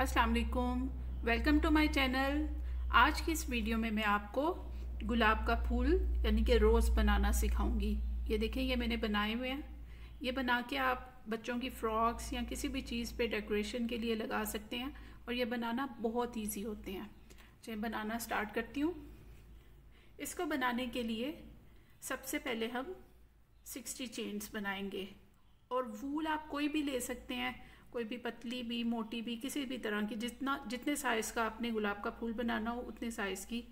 अस्सलाम वालेकुम, welcome to my channel. आज की इस वीडियो में मैं आपको गुलाब का फूल यानी कि रोज़ बनाना सिखाऊंगी। ये देखें, ये मैंने बनाए हुए हैं। ये बना के आप बच्चों की फ्रॉक्स या किसी भी चीज़ पे डेकोरेशन के लिए लगा सकते हैं और ये बनाना बहुत इजी होते हैं। चलिए बनाना स्टार्ट करती हूँ। इसको बनाने के लिए सबसे पहले हम 60 चेन्स बनाएंगे और वूल आप कोई भी ले सकते हैं, कोई भी पतली भी मोटी भी, किसी भी तरह की, जितने साइज़ का आपने गुलाब का फूल बनाना हो उतने साइज़ की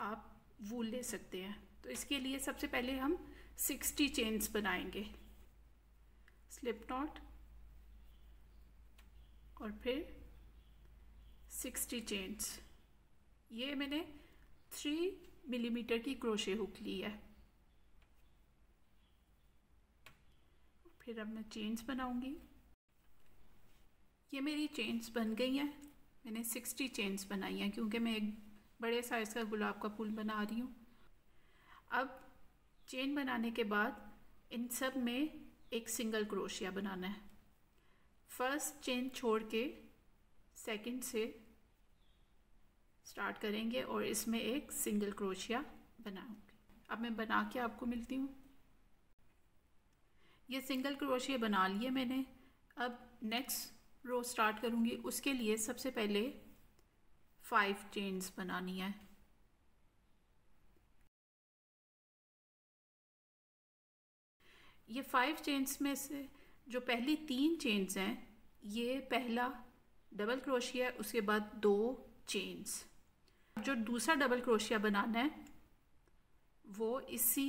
आप वूल ले सकते हैं। तो इसके लिए सबसे पहले हम 60 चेन्स बनाएंगे, स्लिप नॉट और फिर 60 चेन्स। ये मैंने 3 मिलीमीटर की क्रोशे हुक ली है। फिर अब मैं चेन्स बनाऊंगी। ये मेरी चेन्स बन गई हैं। मैंने 60 चेन्स बनाई हैं क्योंकि मैं एक बड़े साइज़ का गुलाब का फूल बना रही हूँ। अब चेन बनाने के बाद इन सब में एक सिंगल क्रोशिया बनाना है। फर्स्ट चेन छोड़ के सेकंड से स्टार्ट करेंगे और इसमें एक सिंगल क्रोशिया बनाऊंगी। अब मैं बना के आपको मिलती हूँ। ये सिंगल क्रोशिया बना लिए मैंने। अब नेक्स्ट रो स्टार्ट करूँगी। उसके लिए सबसे पहले 5 चेन्स बनानी है। ये 5 चेन्स में से जो पहली 3 चेन्स हैं, ये पहला डबल क्रोशिया है, उसके बाद 2 चेन्स। जो दूसरा डबल क्रोशिया बनाना है वो इसी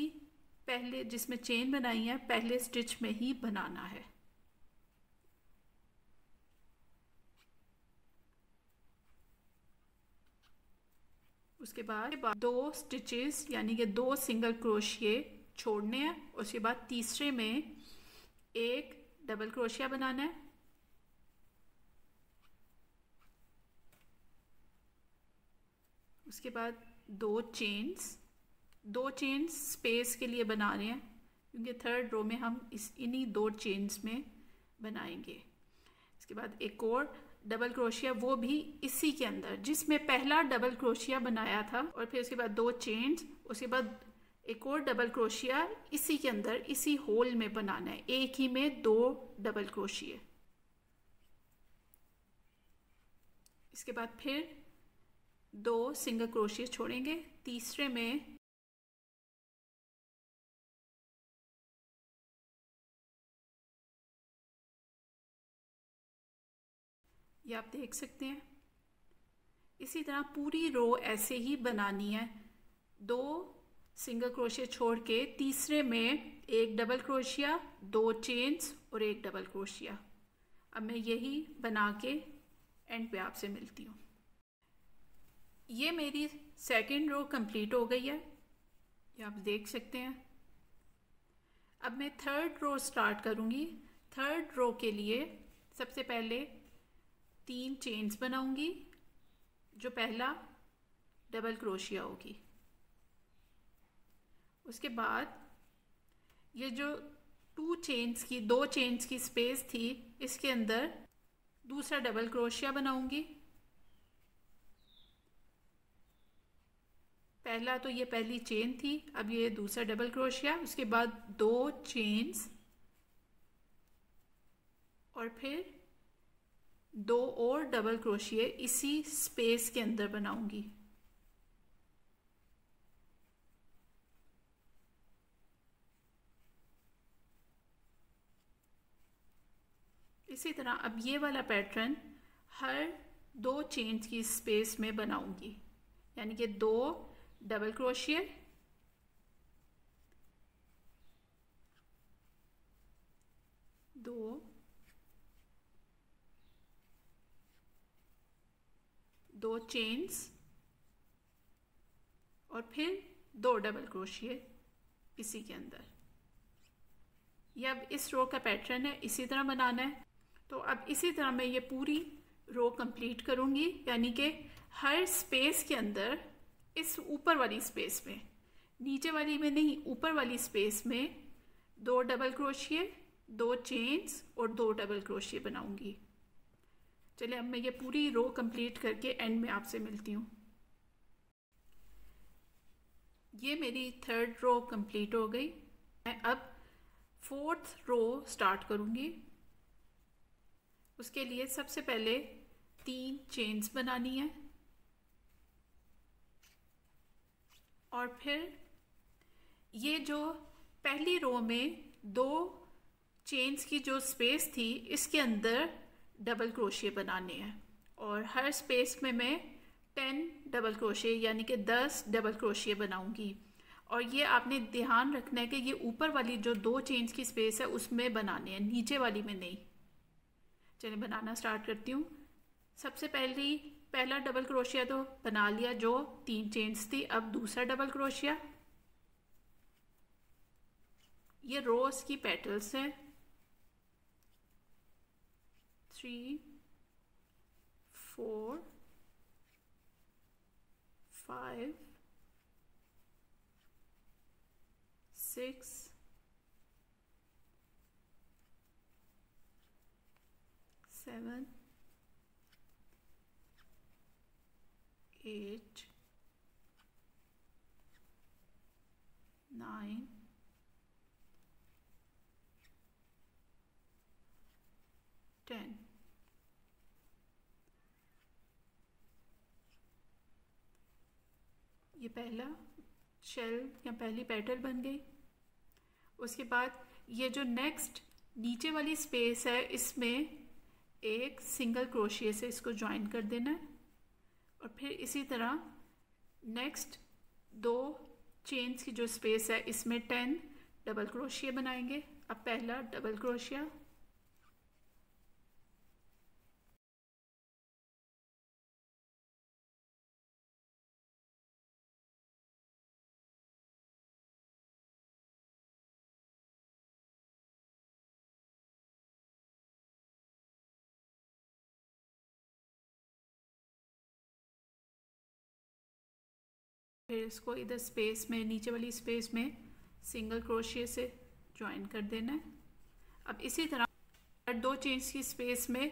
पहले जिसमें चेन बनाई है पहले स्टिच में ही बनाना है। उसके बाद 2 स्टिचेस यानी कि 2 सिंगल क्रोशिये छोड़ने हैं। उसके बाद तीसरे में एक डबल क्रोशिया बनाना है। उसके बाद 2 चेन्स स्पेस के लिए बना रहे हैं क्योंकि थर्ड रो में हम इन्हीं 2 चेन्स में बनाएंगे। इसके बाद एक और डबल क्रोशिया, वो भी इसी के अंदर जिसमें पहला डबल क्रोशिया बनाया था। और फिर उसके बाद 2 चेन्स, उसके बाद एक और डबल क्रोशिया इसी के अंदर इसी होल में बनाना है, एक ही में 2 डबल क्रोशिया। इसके बाद फिर 2 सिंगल क्रोशिया छोड़ेंगे। तीसरे में ये आप देख सकते हैं। इसी तरह पूरी रो ऐसे ही बनानी है। 2 सिंगल क्रोशिया छोड़ के तीसरे में एक डबल क्रोशिया, 2 चेन्स और एक डबल क्रोशिया। अब मैं यही बना के एंड पे आपसे मिलती हूँ। ये मेरी सेकंड रो कंप्लीट हो गई है, ये आप देख सकते हैं। अब मैं थर्ड रो स्टार्ट करूँगी। थर्ड रो के लिए सबसे पहले 3 चेन्स बनाऊंगी, जो पहला डबल क्रोशिया होगी। उसके बाद ये जो 2 चेन्स की स्पेस थी, इसके अंदर दूसरा डबल क्रोशिया बनाऊंगी। पहला तो ये पहली चेन थी, अब ये दूसरा डबल क्रोशिया। उसके बाद 2 चेन्स और फिर 2 और डबल क्रोशिये इसी स्पेस के अंदर बनाऊंगी। इसी तरह अब ये वाला पैटर्न हर 2 चेन्स की स्पेस में बनाऊंगी, यानी कि 2 डबल क्रोशिये, 2 चेन्स और फिर 2 डबल क्रोशिये इसी के अंदर। ये अब इस रो का पैटर्न है, इसी तरह बनाना है। तो अब इसी तरह मैं ये पूरी रो कंप्लीट करूँगी, यानी कि हर स्पेस के अंदर, इस ऊपर वाली स्पेस में, नीचे वाली में नहीं, ऊपर वाली स्पेस में 2 डबल क्रोशिये, 2 चेन्स और 2 डबल क्रोशिये बनाऊंगी। चलिए अब मैं ये पूरी रो कंप्लीट करके एंड में आपसे मिलती हूँ। ये मेरी थर्ड रो कंप्लीट हो गई। मैं अब फोर्थ रो स्टार्ट करूँगी। उसके लिए सबसे पहले 3 चेन्स बनानी है और फिर ये जो पहली रो में 2 चेन्स की जो स्पेस थी इसके अंदर डबल क्रोशिया बनाने हैं और हर स्पेस में मैं 10 डबल क्रोशिया यानी कि 10 डबल क्रोशिया बनाऊंगी। और ये आपने ध्यान रखना है कि ये ऊपर वाली जो 2 चेन्स की स्पेस है उसमें बनाने हैं, नीचे वाली में नहीं। चलिए बनाना स्टार्ट करती हूँ। सबसे पहला डबल क्रोशिया तो बना लिया जो 3 चेन्स थी। अब दूसरा डबल क्रोशिया, ये रोज की पेटल्स हैं। 3 4 5 6 7 8 9 10। ये पहला शेल या पहली पेटल बन गई। उसके बाद ये जो नेक्स्ट नीचे वाली स्पेस है इसमें एक सिंगल क्रोशिया से इसको ज्वाइन कर देना है और फिर इसी तरह नेक्स्ट 2 चेन्स की जो स्पेस है इसमें 10 डबल क्रोशिया बनाएंगे। अब पहला डबल क्रोशिया, फिर इसको इधर स्पेस में नीचे वाली स्पेस में सिंगल क्रोशिया से ज्वाइन कर देना है। अब इसी तरह 2 चेन्स की स्पेस में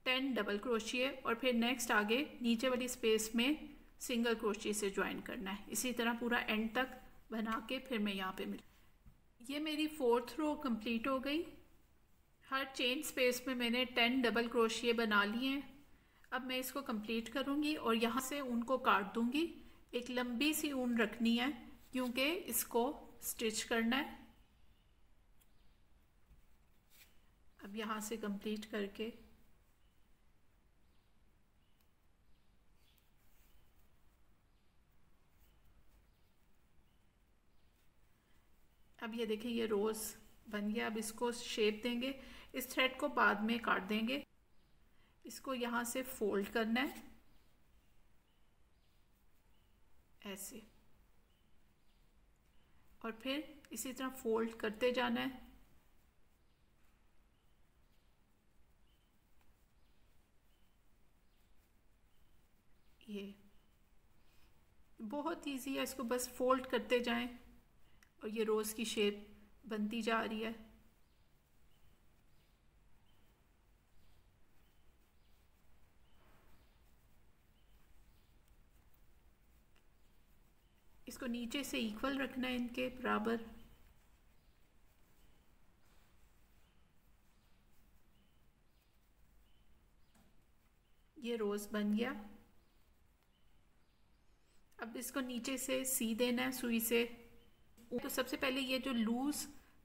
10 डबल क्रोशिया और फिर नेक्स्ट आगे नीचे वाली स्पेस में सिंगल क्रोशिया से ज्वाइन करना है। इसी तरह पूरा एंड तक बना के फिर मैं यहाँ पे मिल। ये मेरी फोर्थ रो कंप्लीट हो गई। हर चेन स्पेस में मैंने 10 डबल क्रोशिया बना लिए हैं। अब मैं इसको कंप्लीट करूँगी और यहाँ से ऊन को काट दूँगी। एक लंबी सी ऊन रखनी है क्योंकि इसको स्टिच करना है। अब यहाँ से कंप्लीट करके अब ये देखिए ये रोज बन गया। अब इसको शेप देंगे। इस थ्रेड को बाद में काट देंगे। इसको यहाँ से फोल्ड करना है ऐसे और फिर इसी तरह फोल्ड करते जाना है। ये बहुत इजी है, इसको बस फोल्ड करते जाएं और ये रोज की शेप बनती जा रही है। इसको नीचे से इक्वल रखना है इनके बराबर। ये रोज बन गया। अब इसको नीचे से सी देना है सुई से। तो सबसे पहले ये जो लूज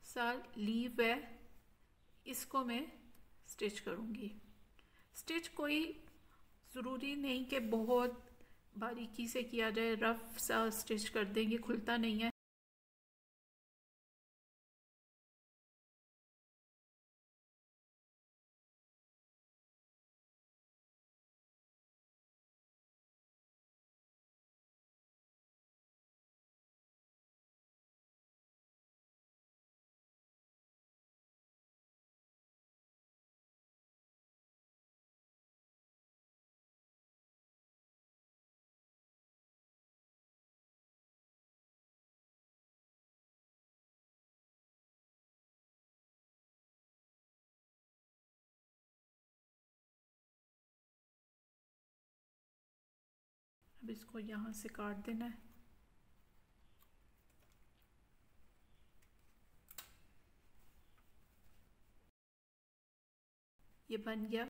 सा लीव है इसको मैं स्टिच करूँगी। स्टिच कोई ज़रूरी नहीं कि बहुत बारीकी से किया जाए, रफ सा स्टिच कर देंगे, खुलता नहीं है। अब इसको यहाँ से काट देना है। ये बन गया।